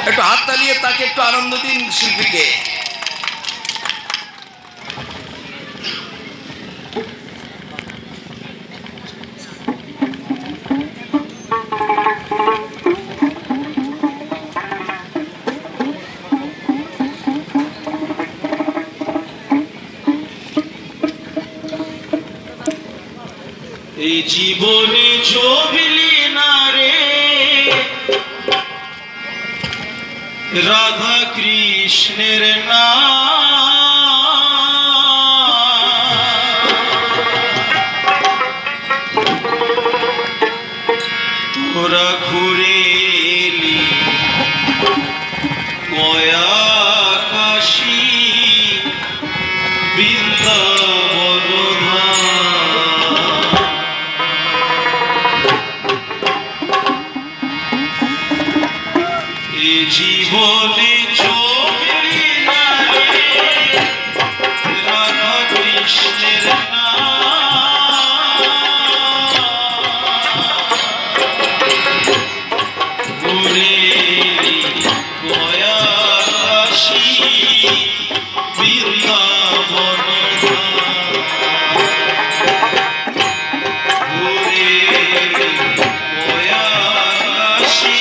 একটু হাত তালিয়ে তাকে একটু আনন্দ দিন শিল্পীকে। এই জীবনে ছবিলি না রে রাধা কৃষ্ণের তোরা ঘুরে এলি গয়া কাশী বৃন্দাবন জীবনে চোখলি না রে রাধা কৃষ্ণের ঘুরে গয়া কাশী বৃন্দাবন ঘুরে গয়া কাশী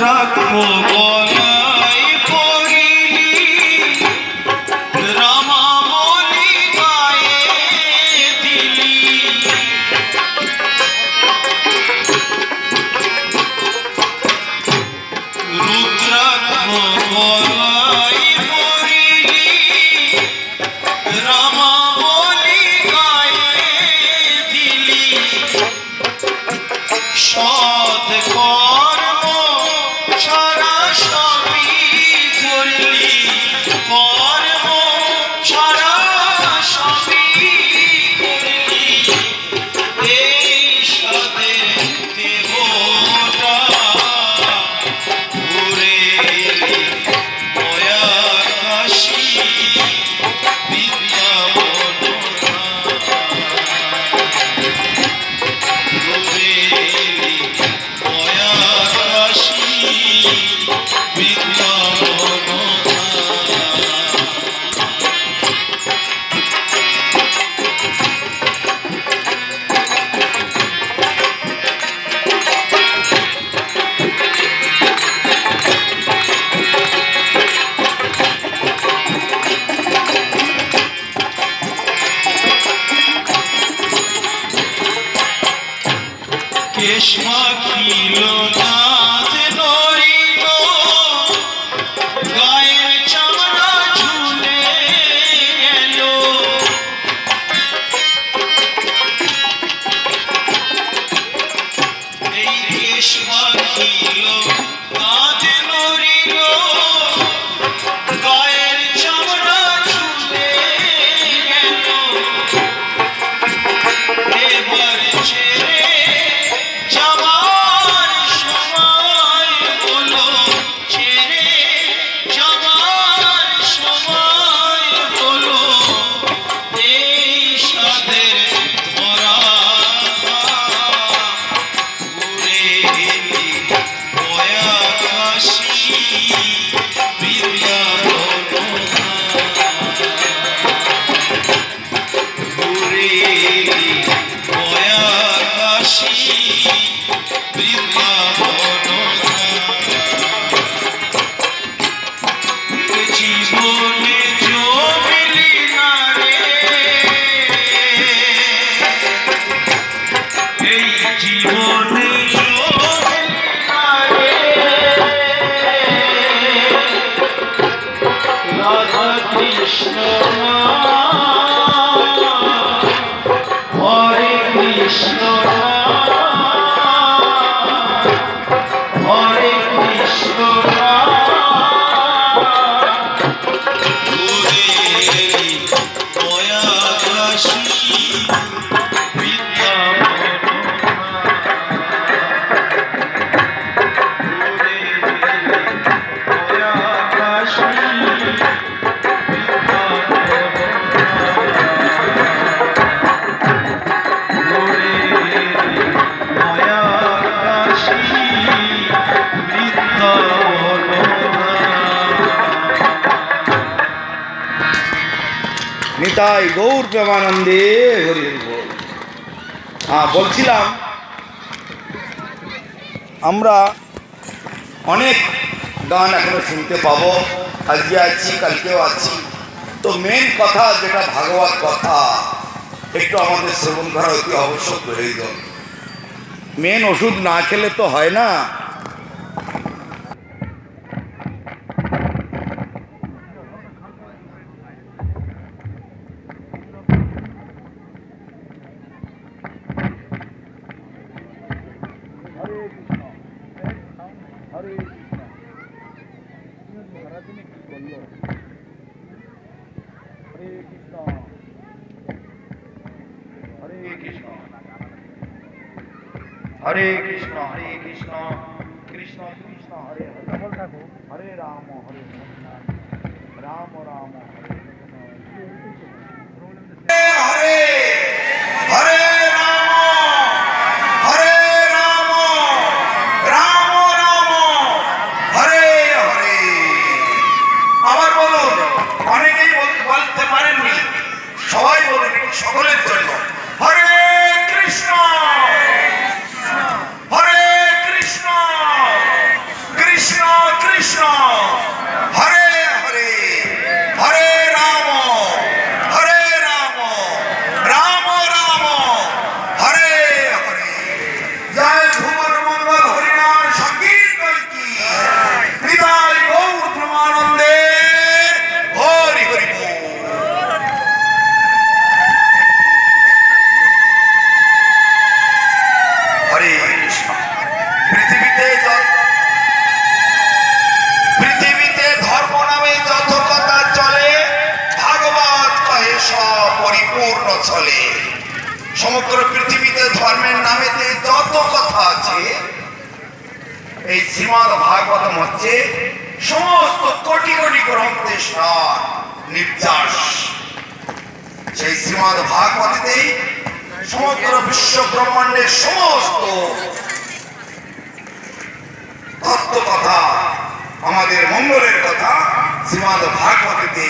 রাখো গলায় পরিলি রামা বলি গায়ে দিলি রুদ্রাক্ষ গলায় পরিলি রামা বলি গায়ে দিলি সৎ কর্ম ছাড়া সবই করলি কর্ম ছাড়া সবই করলি এই সাদের দেহটা ঘুরে এলি গয়া কাশী বৃন্দাবন ঘুরে এলি গয়া কাশী বৃন্দাবন কেশ মাখিল নাথ নরিল গায়ের চামড়া ঝুলে গেল এই কেশ মাখিল নাথ নরিল গায়ের চামড়া ঝুলে গেল এবার ছেড়ে যাবার সময় হলো ছেড়ে যাবার সময় হলো এই সাদের ধরা ঘুরে এলি গয়া নিতাই গৌর প্রেমানন্দে হরি হরি বল। বলছিলাম আমরা অনেক গান এখনো শুনতে পাবো, আজকে আছি কালকেও আছি। তো মেন কথা যেটা ভাগবত কথা একটু আমাদের শ্রবণ করা অতি আবশ্যক প্রয়োজন। মেন ওষুধ না খেলে তো হয় না। हरे कृष्ण कृष्ण कृष्ण हरे हरे हरे राम राम राम हरे हरे हरे हरे राम राम राम हरे हरे। আবার বলুন, অনেকেই বলতে পারেননি, সবাই বলুন সকলের জন্য হরে কৃষ্ণ হরে কৃষ্ণ কৃষ্ণ কৃষ্ণ হরে হরে হরে রাম রাম রাম হরে হরে। জয় ভুবন মঙ্গল হরিনাম সংকীর্তন কি হৃদয় গৌর প্রেমানন্দে হরি হরি বল। হরে কৃষ্ণ। পৃথিবীতে ধর্ম নামে যত কথা চলে, ভাগবত কহে সব পরিপূর্ণ চলে। সমগ্র পৃথিবীতে ধর্মের নামেতে যত কথা আছে, এই শ্রীমদ্ ভাগবতম হচ্ছে সমস্ত কোটি কোটি গ্রন্থের সার নির্যাস। সেই শ্রীমদ্ ভাগবতেই সমগ্র বিশ্ব ব্রহ্মাণ্ডের সমস্ত তত্ত্ব কথা, আমাদের মঙ্গলের কথা শ্রীমদ্ ভাগবতেতে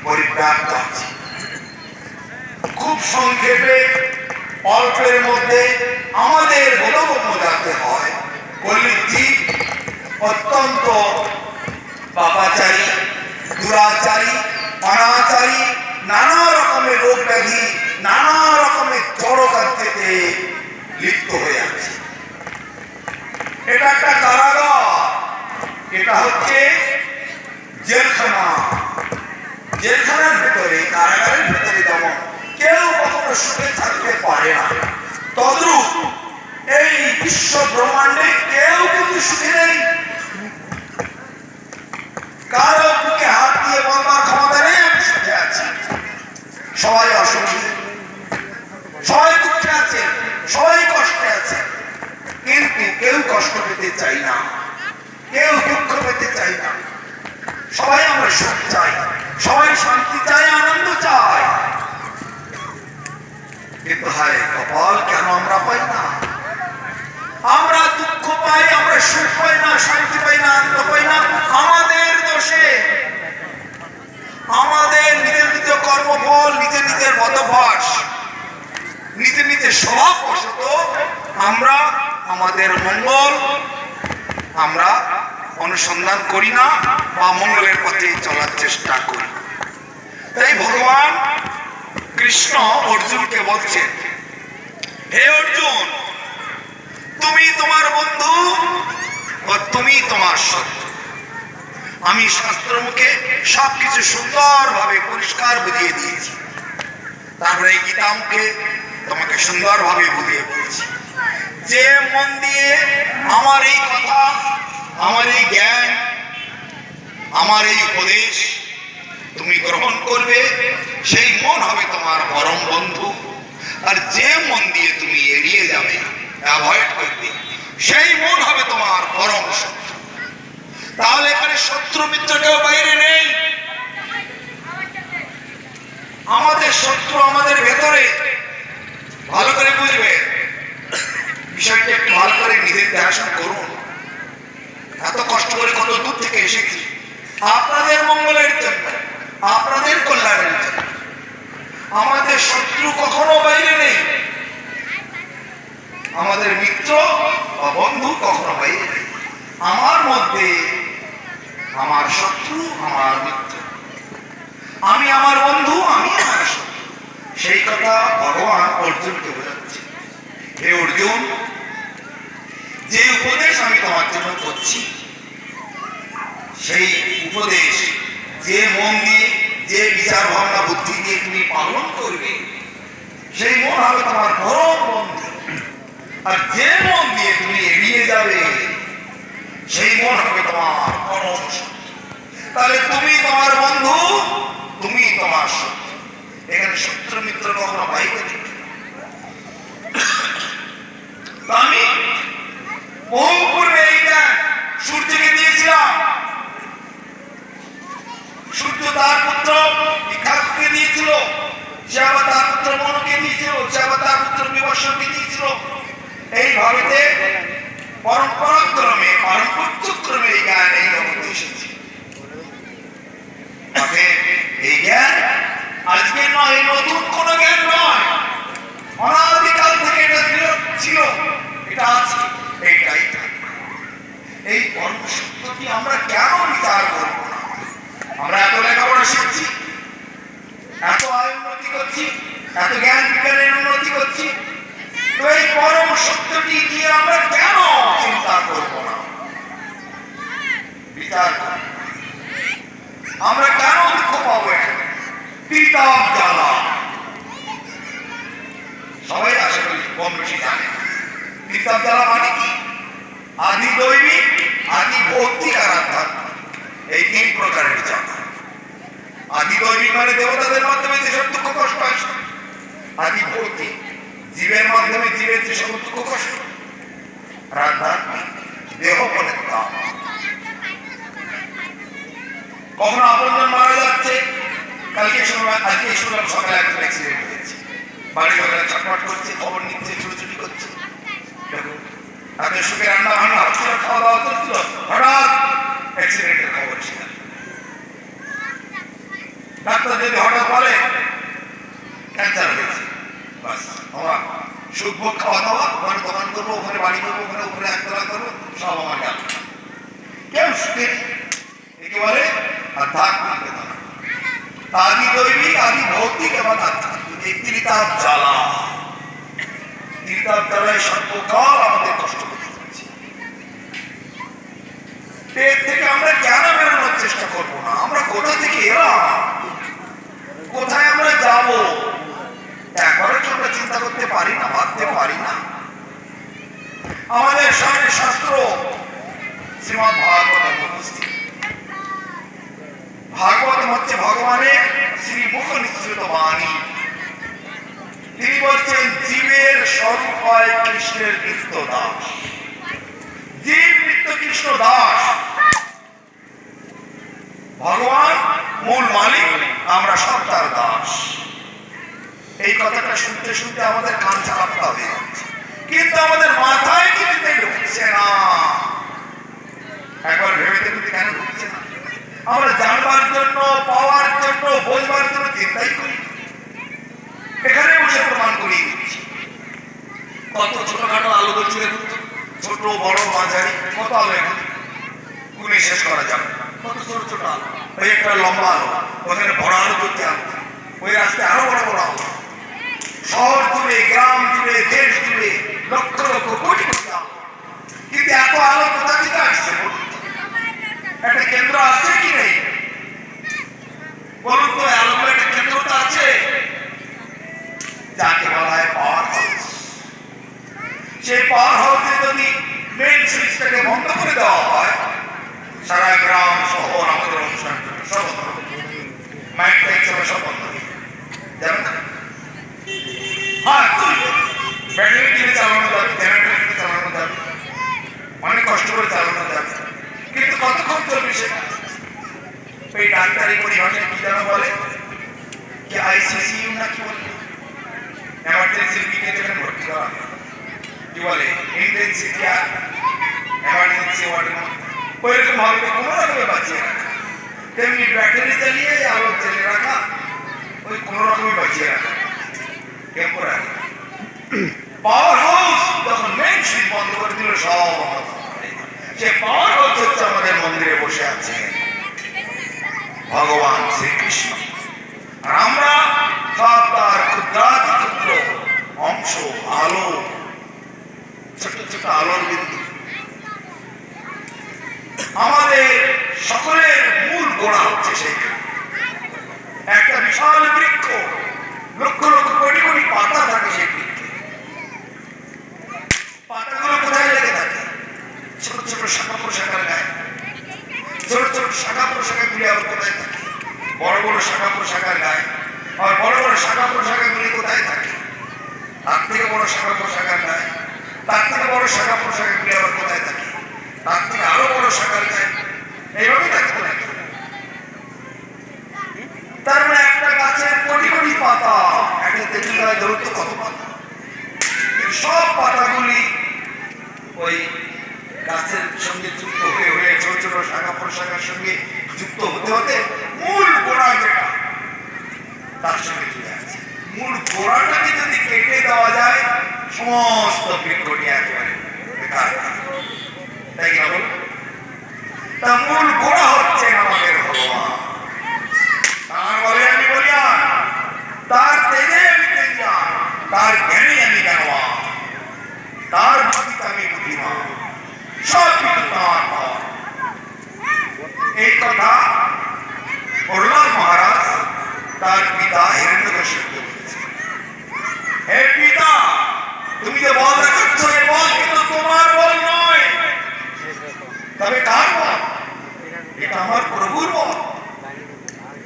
পরিব্যাপ্ত আছে। খুব সংক্ষেপে অল্পের মধ্যে আমাদের বোধগম্য যাতে হয়, কলিযুগী অত্যন্ত পাপাচারী, দুরাচারী, অনাচারী, নানা রকমের রোগ ব্যাধি, নানা রকমের জড়কার্যেতে লিপ্ত হয়ে আছে। এটা একটা কারাগার, এটা হচ্ছে জেলখানা। জেলখানার ভেতরে, কারাগারের ভেতরে যেমন কেউ কখনো সুখে থাকতে পারে না, তদ্রূপ এই বিশ্ব ব্রহ্মাণ্ডে কেউ কিন্তু সুখে নেই। কারো বুকে হাত দিয়ে বলবার ক্ষমতা নেই আমি সুখে আছি। সবাই অসুখী, সবাই দুঃখে আছে, সবাই কষ্টে আছে, কিন্তু কেউ কষ্ট পেতে চাই না, কেউ দুঃখ পেতে চাই না। সবাই আমরা সুখ চাই, সবাই শান্তি চাই, আনন্দ চাই। কিন্তু হায় কপাল, কেন আমরা পাই না? আমরা দুঃখ পাই, আমরা সুখ পাই না, শান্তি পাই না, আনন্দ পাই না। আমাদের দোষে, আমাদের নিজের নিজের কর্মফল, নিজের নিজের মতবাস, নিজের নিজের স্বভাববশত আমরা আমাদের মঙ্গল আমরা অনুসন্ধান করি না বা মঙ্গলের পথে চলার চেষ্টা করি। তাই ভগবান কৃষ্ণ অর্জুনকে বলছেন, হে অর্জুন, তুমি তোমার বন্ধু ও তুমি তোমার শত্রু। আমি শাস্ত্র মুখে সবকিছু সুন্দরভাবে পরিষ্কার বুঝিয়ে দিয়েছি, তারপরে এই গীতা মুখে তোমাকে সুন্দরভাবে বুঝিয়ে বলছি। যে মন দিয়ে আমার এই কথা, আমার এই জ্ঞান, আমার এই উপদেশ তুমি গ্রহণ করবে, সেই মন হবে তোমার পরম বন্ধু। আর যে মন দিয়ে তুমি এড়িয়ে যাবে, অ্যাভয়েড করবে, সেই মন হবে তোমার পরম শত্রু। তাহলে এখানে শত্রু মিত্র কেউ বাইরে নেই, আমাদের শত্রু আমাদের ভেতরে। ভালো করে বুঝবে বিষয়টা, একটু ভালো করে নিজের দেখাশোনা করুন। এত কষ্ট করে কত দূর থেকে এসেছি আপনাদের মঙ্গলের জন্য, আপনাদের কল্যাণের জন্য। আমাদের শত্রু কখনো বাইরে নেই, আমাদের মিত্র বা বন্ধু কখনো বাইরে নেই। আমার মধ্যে আমার শত্রু, আমার মিত্র, আমি আমার বন্ধু, আমি আমার শত্রু। সেই কথা ভগবান অর্জুনকে বোঝাচ্ছে। হে অর্জুন, যে উপদেশ আমি তোমার জন্য করছি, সেই উপদেশ যে মন দিয়ে, যে বিচার ভাবনা বুদ্ধি দিয়ে তুমি পালন করবে, সেই মন হবে তোমার পরম বন্ধু। আর যে মন দিয়ে তুমি এড়িয়ে যাবে, সেই মন হবে তোমার পরম শত্রু। তাহলে তুমি তোমার বন্ধু, তুমি তোমার শত্রু। এখানে শত্রু মিত্র কখনো বাইরে নেই। তো আমি বহু পূর্বে এই জ্ঞান সূর্যকে দিয়েছিলাম, সূর্য তার পুত্র ইক্ষাকে দিয়েছিল, সে আবার তার পুত্র মনুকে দিয়েছিল, সে আবার তার পুত্র বিবর্ষণকে দিয়েছিল। এইভাবে পরম্পরাক্রমে পারম্পর্যক্রমে এই জ্ঞান এই জগতে এসেছে। এই জ্ঞান আজকে নয়, এই নতুন কোন জ্ঞান নয়, অনাদিকাল থেকে এটা ছিল, এটা আছে, এইটাই থাকবে। এই পরম সত্যটি আমরা কেন বিচার করব না? আমরা এত লেখাপড়া শিখছি, এত আয় উন্নতি করছি, এত জ্ঞান বিজ্ঞানের উন্নতি করছি, তো এই পরম সত্যটি নিয়ে আমরা কেন চিন্তা করব না, বিচার করব? আমরা কেন দুঃখ পাবো? তিতাব জ্বালা সবাই আশা করি কম বেশি জানে। তিতাব জ্বালা মানে কি? আদি দৈবিক, আদি ভৌতিক আর আধ্যাত্মিক, এই তিন প্রকারের জ্বালা। আদি দৈবিক মানে দেবতাদের মাধ্যমে যেসব দুঃখ কষ্ট আসে, আদি ভৌতিক জীবের মাধ্যমে জীবের যেসব দুঃখ কষ্ট, আর আধ্যাত্মিক দেহ মনের তাপ। কখনো আপনজন মারা যাচ্ছে, কালকে শুনলাম, আজকে শুনলাম সকালে একজন অ্যাক্সিডেন্ট হয়েছে, বাড়ি ঘরে চটপট করছে, খবর নিচ্ছে, ছুটোছুটি করছে। দেখুন, এত সুখে রান্না বান্না হচ্ছিল, খাওয়া দাওয়া করছিল, হঠাৎ অ্যাক্সিডেন্টের খবর এসে গেল। ডাক্তার যদি হঠাৎ বলে ক্যান্সার হয়েছে, বাস আমার সুখ ভোগ খাওয়া দাওয়া, ওখানে দোকান করবো, ওখানে বাড়ি করবো, ওখানে উপরে একতলা করবো, সব আমার গেল। কেউ সুখে, একে বলে আধ্যাত্মিক বেদনা। আদি দৈবিক, আদি ভৌতিক এবং আধ্যাত্মিক, এই তিতাব জ্বালা। তিতাব জ্বালায় সর্বকাল আমাদের কষ্ট করতে হচ্ছে। এর থেকে আমরা কেন বেরোনোর চেষ্টা করবো না? আমরা কোথা থেকে এলাম, কোথায় আমরা যাব, একবারও কি আমরা চিন্তা করতে পারি না, ভাবতে পারি না? আমাদের সামনে শাস্ত্র শ্রীমদ্ ভাগবত উপস্থিত। ভাগবত হচ্ছে ভগবানের শ্রীমুখ নিঃসৃত বাণী। তিনি বলছেন জীবের স্বরূপ হয় কৃষ্ণের নিত্য দাস। জীব নিত্য কৃষ্ণ দাস, ভগবান মূল মালিক, আমরা সব তার দাস। এই কথাটা শুনতে শুনতে আমাদের কান চালাতে হবে, কিন্তু আমাদের মাথায় কিছুতে ঢুকছে না। একবার ভেবে দেখতে কেন ঢুকছে না? আমরা জানবার জন্য, পাওয়ার জন্য, বোঝবার জন্য চিন্তাই করি। এখানে বসে প্রমাণ করিয়ে দিচ্ছি। কত ছোটখাটো আলো বলছি দেখুন, ছোট বড় মাঝারি কত আলো এখানে গুণে শেষ করা যাবে। কত ছোট ছোট আলো, ওই একটা লম্বা আলো, ওখানে বড় আলো করতে আলো, ওই রাস্তায় আরো বড় বড় আলো, শহর জুড়ে, গ্রাম জুড়ে, দেশ জুড়ে লক্ষ লক্ষ কোটি কোটি আলো। কিন্তু এত আলো কোথা থেকে আসছে? একটা কেন্দ্র আছে কি নেই বলুন তো? আলোর একটা কেন্দ্র তো আছে, যাকে বলা হয় পাওয়ার হাউস। সেই পাওয়ার হাউসে যদি মেন সুইচটাকে বন্ধ করে দেওয়া হয়, সারা গ্রাম শহর আমাদের অনুষ্ঠান সব বন্ধ হবে, মাইক টাইক সব বন্ধ হবে, যাবে না? হ্যাঁ, ব্যাটারি কিনে চালানো যাবে, জেনারেটর কিনে চালানো যাবে, অনেক কষ্ট করে চালানো যাবে, কিন্তু কতক্ষণ চলবে সেটা? ওই ডাক্তারি পরিভাষায় কি যেন বলে, কি আইসিসিইউ না কি বলে, এমার্জেন্সি রোগীকে যেখানে ভর্তি করা হয়, কি বলে ইন্টেনসিভ কেয়ার, এমার্জেন্সি ওয়ার্ডের মধ্যে ওইরকম ভাবে কোনো রকমে বাঁচিয়ে রাখা। তেমনি ব্যাটারি জ্বালিয়ে আলো জ্বেলে রাখা, ওই কোনো রকমই বাঁচিয়ে রাখা টেম্পোরারি পাওয়ার হাউস যখন মেন সুইচ বন্ধ করে দিল সব সে পাওয়ার হাউস হচ্ছে আমাদের মন্দিরে বসে আছে ভগবান শ্রীকৃষ্ণ আর আমরা সব তার ক্ষুদ্রাতি ক্ষুদ্র অংশ আলো ছোট ছোট আলোর বিন্দু আমাদের সকলের মূল গোড়া হচ্ছে সেইখানে একটা বিশাল বৃক্ষ লক্ষ লক্ষ কোটি কোটি পাতা থাকে সেই বৃক্ষে পাতাগুলো কোথায় লেগে থাকে ছোট ছোট শাখা প্রশাখার গায়ে ছোট ছোট শাখা প্রশাখাগুলি আবার কোথায় থাকে বড় বড় শাখা প্রশাখার গায়ে আর বড় বড় শাখা প্রশাখাগুলি কোথায় থাকে তার থেকে বড় শাখা প্রশাখার গায়ে তার থেকে বড় শাখা প্রশাখাগুলি আবার কোথায় থাকে তার থেকে আরো বড় শাখার গায়ে এইভাবে থাকতে থাকে তার মানে একটা গাছের কোটি কোটি পাতা একটা তেঁতুল গায়ে ধরুন তো কত পাতা সব পাতাগুলি ওই গাছের সঙ্গে যুক্ত হয়ে হয়ে ছোট ছোট শাখা প্রশাখার সঙ্গে যুক্ত হতে হতে মূল গোড়া যেটা তার সঙ্গে জুড়ে আছে মূল গোড়াটাকে যদি কেটে দেওয়া যায় সমস্ত বৃক্ষটি একেবারে বেকার তাই না বল তা মূল গোড়া হচ্ছে আমাদের ভগবান তার বলে আমি বলিয়ান তার তেজে আমি তেজান তার জ্ঞানে আমি জ্ঞানবান তার ভাবিতে আমি বুদ্ধিমান সব কিছু তার এই কথা প্রহ্লাদ মহারাজ তার পিতা হিরণ্যকশিপুকে বলেছে হে পিতা তুমি যে বল দেখাচ্ছ এই বল কিন্তু তোমার বল নয় তবে কার বল এটা আমার প্রভুর বল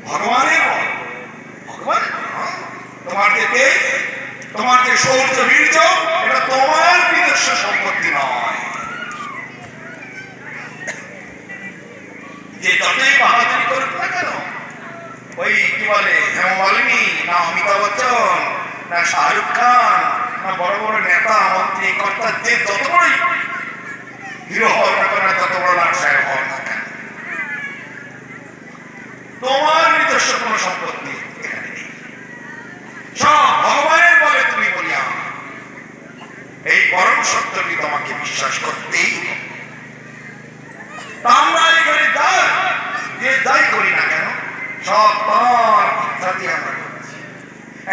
ভগবানের বল ভগবান তোমার যে তেজ তোমার যে শৌর্য বীর্য এটা তোমার নিজস্ব সম্পত্তি নয় যে যতই বাহাদুরি করুক না কেন ওই কি বলে হেমমালিনী না অমিতাভ বচ্চন না শাহরুখ খান না বড় বড় নেতা মন্ত্রী কর্তা যে যত বড়ই হিরো হওয়ার না কেন তত বড় লাট সাহেব হওয়ার না কেন তোমার নিজস্ব কোনো সম্পত্তি এখানে নেই সব ভগবানের বলে তুমি বলিয়া এই পরম সত্যটি তোমাকে বিশ্বাস করতেই আমরা এখানে যে যাই করি না কেন সব তার ইচ্ছাতেই আমরা করছি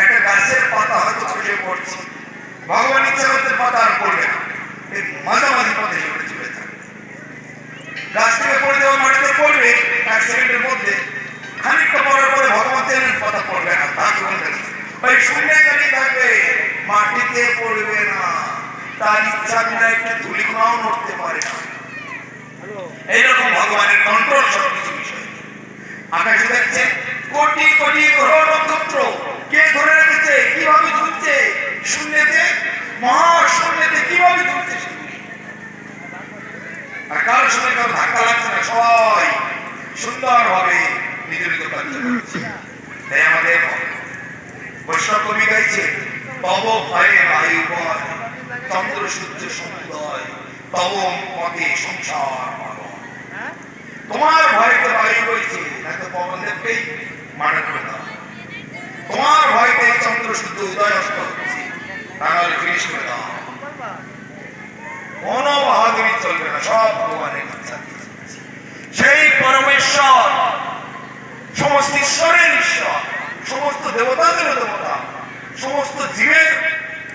একটা গাছের পাতা হয়তো খসে পড়ছে ভগবান ইচ্ছা করতে পাতা আর পড়বে না এই মাঝামাঝি পথে সেগুলো চলে থাকবে গাছ থেকে পড়ে দেওয়া মাটিতে পড়বে 1 সেকেন্ডের মধ্যে খানিকটা পড়ার পরে ভগবান জানেন পাতা পড়বে না তা কি বলতে ভাই শূন্যে দাঁড়িয়ে থাকবে মাটিতে পড়বে না তার ইচ্ছা বিনা একটু ধুলিকণাও নড়তে পারে না এইরকম ভগবানের কন্ট্রোল সবকিছু বিষয় আকাশে দেখছে কোটি কোটি গ্রহ নক্ষত্র কে ধরে রেখেছে কিভাবে ঝুলছে শূন্যতে মহাশূন্যতে কিভাবে ঝুলছে আর কারোর সঙ্গে কারো ধাক্কা লাগছে না সবাই সুন্দরভাবে নিজ নিজ কাজ করছে তাই আমাদের বৈষ্ণব কবি গাইছে তব ভয়ে বায়ু বয় চন্দ্র সূর্য সমুদয় তব মতে সংসার তোমার ভয়তে বায়ু বইছে নাকি পবন দেবকেই মার্ডার করে দাও তোমার ভয়তে চন্দ্র সূর্য উদয় অস্ত হচ্ছে তাহলে ফিনিশ করে দাও কোনো বাহাদুরি চলবে না সব ভগবানের কাছে সেই পরমেশ্বর সমস্ত ঈশ্বরের ঈশ্বর সমস্ত দেবতাদের দেবতা সমস্ত জীবের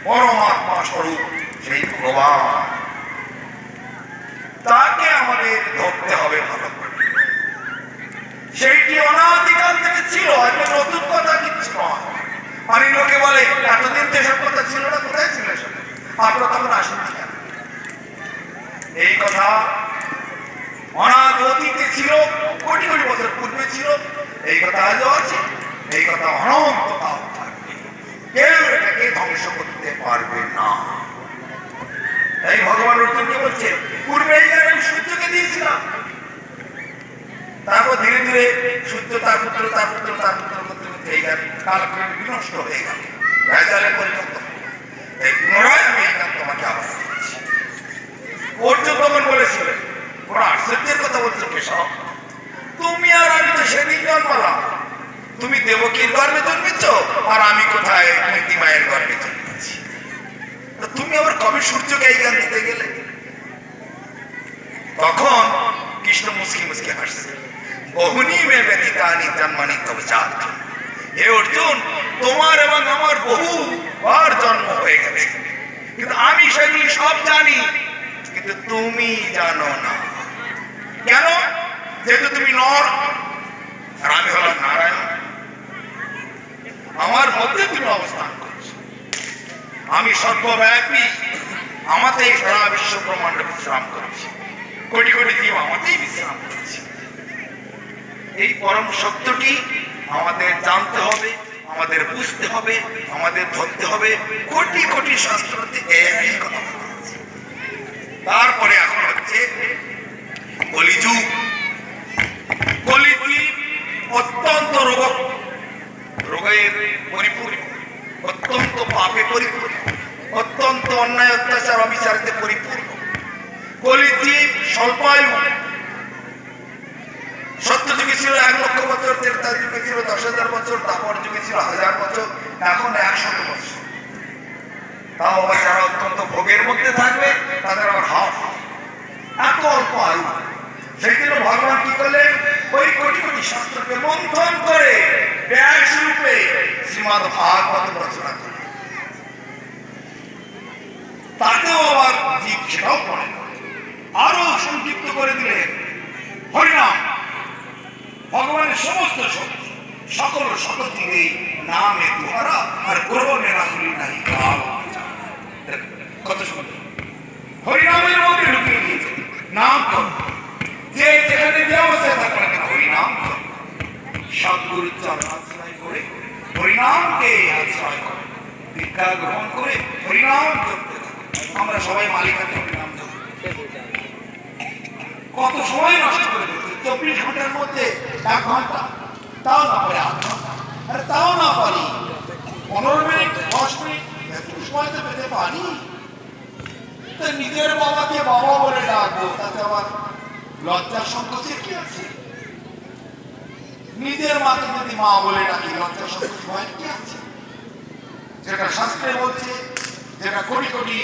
পরমাত্মা স্বরূপ সেই ভগবান তাকে আমাদের ধরতে হবে ভালো করে সেইটি অনাদিকাল থেকে ছিল একটা নতুন কথা কিচ্ছু নয় অনেক লোকে বলে এতদিন তো এসব কথা ছিল না কোথায় ছিল এসব আপনারা তখন আসেন না কেন এই কথা অনাদ অতীতে ছিল কোটি কোটি বছর পূর্বে ছিল এই কথা আজও আছে এই কথা অনন্তকাল থাকবে কেউ এটাকে ধ্বংস করতে পারবে না তাই ভগবান অর্জুনকে বলছে পূর্বে এই আমি সূর্যকে দিয়েছিলাম তারপর ধীরে ধীরে সূর্য তার পুত্র তার পুত্র তার পুত্র করতে করতে এই গান কালক্রমে বিনষ্ট হয়ে গেল ভেজালে পরিণত এই পুনরায় আমি এই গান তোমাকে আবার দিচ্ছি অর্জুন তখন বলেছিলেন ওরা আশ্চর্যের কথা বলছো কেশব তুমি আর আমি তো সেদিন জন্মালাম তুমি দেবকীর গর্ভে জন্মেছ আর আমি কোথায় কুন্তি মায়ের গর্ভে জন্মেছি। তা তুমি আবার কবে সূর্যকে এই জ্ঞান দিতে গেলে? তখন কৃষ্ণ মুসকি মুসকি হাসছে। বহুনি মে ব্যতীতানি জন্মানি তব জাত। হে অর্জুন, তোমার এবং আমার বহুবার জন্ম হয়ে গেছে, কিন্তু আমি সেগুলি সব জানি, কিন্তু তুমি জানো না। কেন? যেহেতু তুমি নর আর আমি হলাম নারায়ণ, আমার মধ্যে তুমি অবস্থান করছো। আমি সর্বব্যাপী, আমাতেই সারা বিশ্ব ব্রহ্মাণ্ড বিশ্রাম করছি, কোটি কোটি জীব আমাতেই বিশ্রাম করছি। এই পরম সত্যটি আমাদের জানতে হবে, আমাদের বুঝতে হবে, আমাদের ধরতে হবে। কোটি কোটি শাস্ত্রতে একই কথা বলা আছে। তারপরে এখন হচ্ছে কলিযুগ। কলিযুগ অত্যন্ত রোগের পরিপূর্ণ, অত্যন্ত পাপে পরিপূর্ণ, অত্যন্ত অন্যায় অত্যাচার অবিচারিতে পরিপূর্ণ। কলিযুগ স্বল্পায়ু। সত্য যুগে ছিল 1 লক্ষ বছর, ত্রেতা যুগে ছিল 10,000 বছর, তারপর যুগে ছিল 1000 বছর, এখন 100 বছর। তাও আবার যারা অত্যন্ত ভোগের মধ্যে থাকবে তাদের আবার হাফ, এত অল্প আয়ু। সেই জন্য ভগবান কি করলেন? ওই কোটি কোটি শাস্ত্রকে মন্থন করে ব্যাস রূপে শ্রীমদ্ ভাগবত রচনা করলেন। তাতেও আবার জীব সেটাও পড়ে না, আরো সংক্ষিপ্ত করে দিলেন। হরিনাম ভগবানের সমস্ত শক্তি, সকল শক্তি নেই নামে তোমারা, আর গ্রহণে রাখলি নাই কাল। কত সুন্দর হরিনামের মধ্যে ঢুকিয়ে দিয়েছে। নাম করো, যে যেখানে যে অবস্থায় থাকবে না কেন হরিনাম করো। সদ্গুরুর চরণ আশ্রয় করে হরিনামকে আশ্রয় করে দীক্ষা গ্রহণ করে হরিনাম করতে থাকো। আমরা সবাই মালিকাতে হরিনাম দেব। কত সময় নষ্ট করে দিচ্ছে 24 ঘন্টার মধ্যে 1 ঘন্টা, তাও না পারে 8 ঘন্টা, আরে তাও না পারি 15 মিনিট 10 মিনিট, একটু সময় তো পেতে পারি। নিজের বাবাকে বাবা বলে ডাকবো, তাতে আবার লজ্জার সংকোচের কি আছে? নিজের মাকে যদি মা বলে ডাকি লজ্জার সংকোচ হয় কি আছে? যেটা শাস্ত্রে বলছে, যেটা কোটি কোটি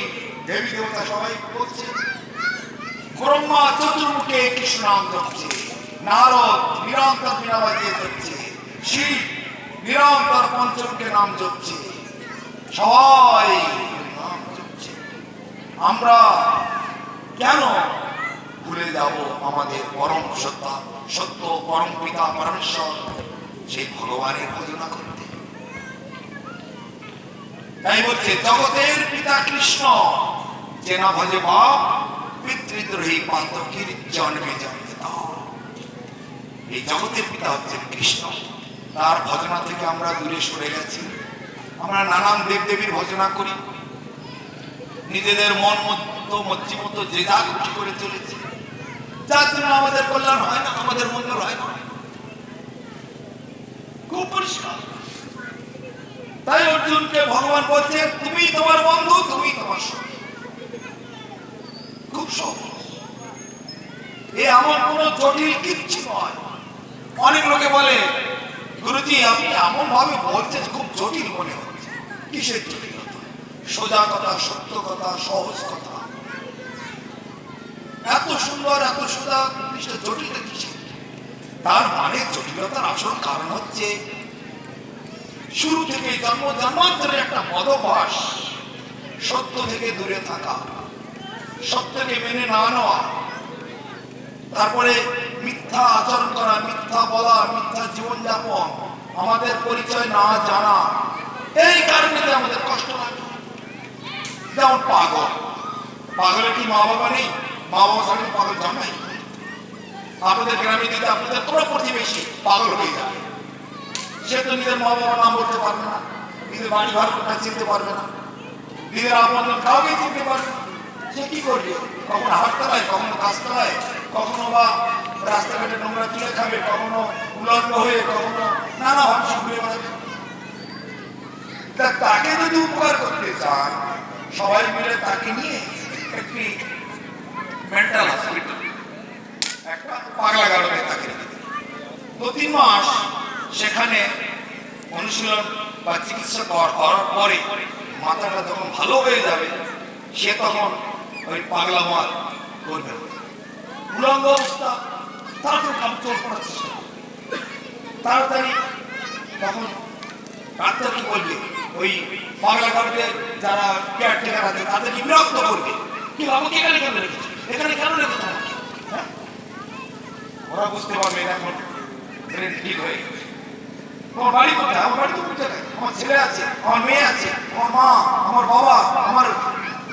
দেবী দেবতা সবাই বলছে। ব্রহ্মা চতুর্মুখে কৃষ্ণ নাম জপছে, নারদ নিরন্তর বীণা বাজিয়ে জপছে, শিব নিরন্তর পঞ্চমুখে নাম জপছে, সবাই নাম জপছে। আমরা কেন ভুলে যাব আমাদের পরম সত্তা, সত্য পরম পিতা পরমেশ্বর, সেই ভগবানের ভজনা করতে? তাই বলছে জগতের পিতা কৃষ্ণ, যে না ভজে বাপ পিতৃদ্রোহী পাতকীর জন্মে জন্মে দাও। এই জগতের পিতা হচ্ছেন কৃষ্ণ। তার ভজনা থেকে আমরা দূরে সরে গেছি। আমরা নানান দেবদেবীর ভজনা করি, নিজেদের মন মতো মর্জি মতো যে যা খুশি করে চলেছি, যার জন্য আমাদের কল্যাণ হয় না, আমাদের মঙ্গল হয় না। খুব পরিষ্কার। তাই অর্জুনকে ভগবান বলছে তুমি তোমার বন্ধু, তুমি তোমার সঙ্গী। খুব সহজ, এ আমার কোনো জটিল কিচ্ছু নয়। অনেক লোকে বলে গুরুজি আপনি এমন ভাবে বলছেন খুব জটিল মনে হচ্ছে। কিসের জটিলতা? সোজা কথা, সত্য কথা, সহজ কথা। এত সুন্দর, এত সোজা, জটিলতা কিসের? তার মানে জটিলতার আসল কারণ হচ্ছে শুরু থেকে জন্ম জন্মান্তরে একটা মদভ্যাস, সত্য থেকে দূরে থাকা, সত্যকে মেনে না নেওয়া, তারপরে মিথ্যা আচরণ করা, মিথ্যা বলা, মিথ্যা জীবনযাপন, আমাদের পরিচয় না জানা। এই কারণে আমাদের কষ্ট লাগে। যেমন পাগল, পাগলের কি মা বাবা নেই? মা বাবা সঙ্গে পাগল জন্মাই। আপনাদের গ্রামে যদি আপনাদের কোনো প্রতিবেশী পাগল হয়ে যাবে, সে তো নিজের মা বাবার নাম বলতে পারবে না, নিজের বাড়ি ঘর কোথায় চিনতে পারবে না, নিজের আপন কাউকে চিনতে পারবে না। সে কি করবে? কখনো হাটতলায়, কখনো গাছতলায়, কখনো বা রাস্তাঘাটে নোংরা তুলে খাবে, কখনো উলঙ্গ হয়ে, কখনো নানা ভাবে ঘুরে বেড়াবে। তাকে যদি উপকার করতে চান, সবাই মিলে তাকে নিয়ে একটি মেন্টাল হসপিটাল, একটা পাগলাগারদে তাকে রেখে দিন। 2-3 মাস সেখানে অনুশীলন বা চিকিৎসা করার পরে মাথাটা যখন ভালো হয়ে যাবে, সে তখন ওই পাগলা মার করবে না। উলঙ্গ অবস্থা তাড়াতাড়ি কাপড় পরার চেষ্টা করবে, তাড়াতাড়ি তখন ডাক্তার কি বলবে, ওই পাগলা গার্ডের যারা কেয়ারটেকার আছে তাদেরকে বিরক্ত করবে, কি আমাকে এখানে কেন রেখেছে, এখানে কেন রেখেছে আমাকে, হ্যাঁ? ওরা বুঝতে পারবে এখন ব্রেন ঠিক হয়ে গেছে। আমার বাড়ি কোথায়? আমার বাড়ি তো কোথায়? আমার ছেলে আছে, আমার মেয়ে আছে, আমার মা, আমার বাবা, আমার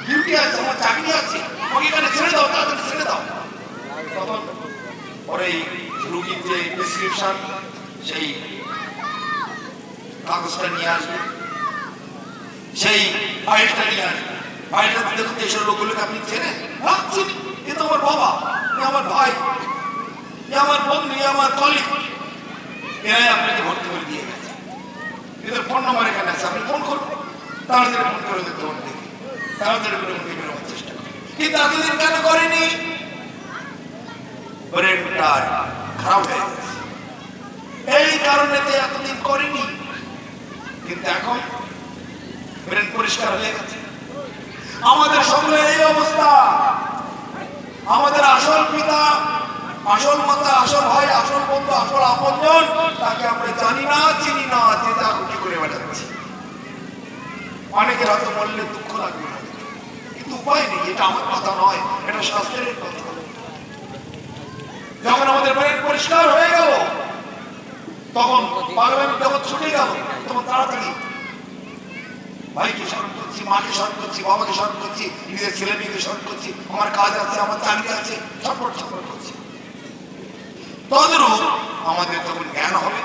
ডিউটি আছে, আমার চাকরি আছে, আমাকে এখানে ছেড়ে দাও, তাড়াতাড়ি ছেড়ে দাও। তখন পরে রুগীর যে প্রেসক্রিপশন, সেই কাগজটা নিয়ে আসবে, সেই ফাইলটা নিয়ে আসবে। ফাইলটা দেখুন দেশের লোকগুলোকে আপনি চেনেন? ভাবছেন এ তো আমার বাবা, এ আমার ভাই, এ আমার বন্ধু, এ আমার কলিগ, এরাই আপনাকে ভর্তি করে দিয়ে গেছে। এদের ফোন নাম্বার এখানে আছে, আপনি ফোন করুন, তাড়াতাড়ি ফোন করে দেখতে পারেন, দেখি তাড়াতাড়ি করে উঠে বেরোবার চেষ্টা করুন। কিন্তু এতদিন কেন করেনি? ব্রেনটা খারাপ হয়ে গেছে, এই কারণে এতদিন করেনি। কিন্তু এখন ব্রেন পরিষ্কার হয়ে গেছে। আমাদের সকলের এই অবস্থা। আমাদের আসল পিতা, আসল মাতা, আসল ভাই, আসল বন্ধু, আসল আপনজন, তাকে আমরা জানি না, চিনি না, যে যা খুশি করে বেড়াচ্ছি। অনেকের হয়তো বললে দুঃখ লাগবে না, কিন্তু উপায় নেই। এটা আমার কথা নয়, এটা শাস্ত্রের কথা। যখন আমাদের ব্রেন পরিষ্কার হয়ে গেল, তখন পাগলামি যখন ছুটে গেল, তখন তাড়াতাড়ি ভাইকে স্মরণ করছি, মাকে স্মরণ করছি, বাবাকে স্মরণ করছি, নিজের ছেলে মেয়েকে স্মরণ করছি, আমার কাজ আছে, আমার চাকরি আছে, ছটফট ছটফট করছি। তদরূপ আমাদের যখন জ্ঞান হবে,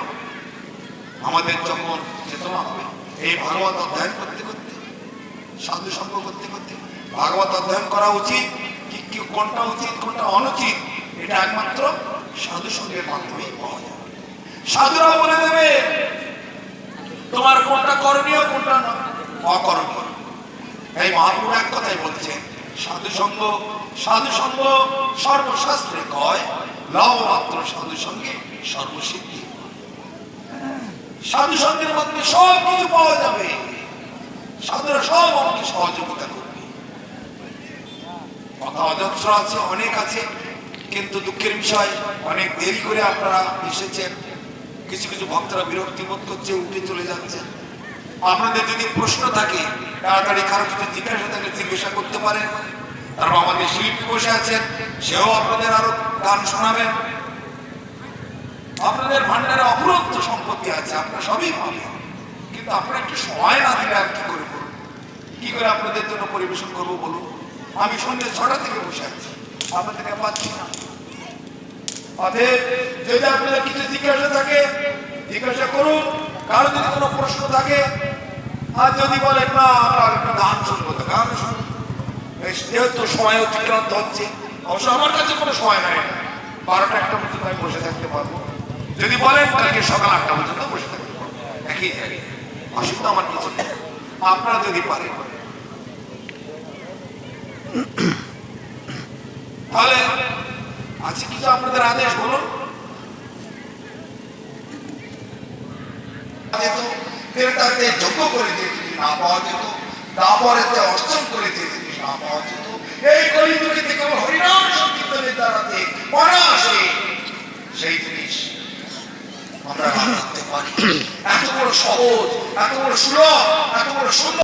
আমাদের যখন চেতনা হবে, এই ভাগবত অধ্যয়ন করতে করতে, সাধু সঙ্গ করতে করতে, ভাগবত অধ্যয়ন করা উচিত কি কোনটা উচিত কোনটা অনুচিত, এটা একমাত্র সাধু সঙ্গের মাধ্যমেই পাওয়া যাবে। সাধুরা বলে দেবে তোমার কোনটা করণীয়, কোনটা অকরণীয়। এই মহাপুরুষ এক কথাই বলছেন, সাধু সঙ্গ সর্বশাস্ত্রে কয়, লবমাত্র সাধু সঙ্গে সর্বসিদ্ধি। সাধু সঙ্গের মাধ্যমে সব কিছু পাওয়া যাবে, সাধুরা সব আমাকে সহযোগিতা করবে। কথা অজস্র আছে, অনেক আছে, কিন্তু দুঃখের বিষয় অনেক দেরি করে আপনারা এসেছেন। কিছু কিছু ভক্তরা বিরক্তি বোধ করছে, উঠে চলে যাচ্ছে। আপনাদের যদি প্রশ্ন থাকে, তাড়াতাড়ি কারো কিছু জিজ্ঞাসা থাকলে জিজ্ঞাসা করতে পারেন। তারপর আমাদের শিল্পী বসে আছেন, সেও আপনাদের আরো গান শোনাবেন। আপনাদের ভান্ডারে অপরন্ত সম্পত্তি আছে, আপনারা সবই পাবেন, কিন্তু আপনারা একটু সময় না দিলে আর কি করে করবো, কি করে আপনাদের জন্য পরিবেশন করবো বলুন? আমি সন্ধ্যে 6টা থেকে বসে আছি, আপনাদেরকে পাচ্ছি না। অতএব যদি আপনাদের কিছু জিজ্ঞাসা থাকে, জিজ্ঞাসা করুন। কারো যদি কোনো প্রশ্ন থাকে, আর যদি বলেন না আমরা একটু গান শুনবো, তো গান শুনুন। যেহেতু সময় অতিক্রান্ত হচ্ছে, অবশ্য আমার কাছে কোনো সময় নাই, 12টা 1টা পর্যন্ত আমি বসে থাকতে পারবো। যদি বলেন কালকে সকাল 8টা পর্যন্ত বসে থাকতে পারবো, একই জায়গায়, অসুবিধা আমার কিছু নেই। আপনারা যদি পারেন তাহলে আছে কিছু আপনাদের আদেশ বলুন। যোগ্য করে দিয়েছি না পাওয়া যেত, তারপরেতে অর্জন করে দিয়েছি না পাওয়া যেত। এই কলিযুগে কেবল হরিনাম সংকীর্তনের দ্বারাতে অনায়াসে সেই জিনিস আমরা রাখতে পারি। এত বড় সহজ, এত বড় সুলভ, এত বড় সুন্দর।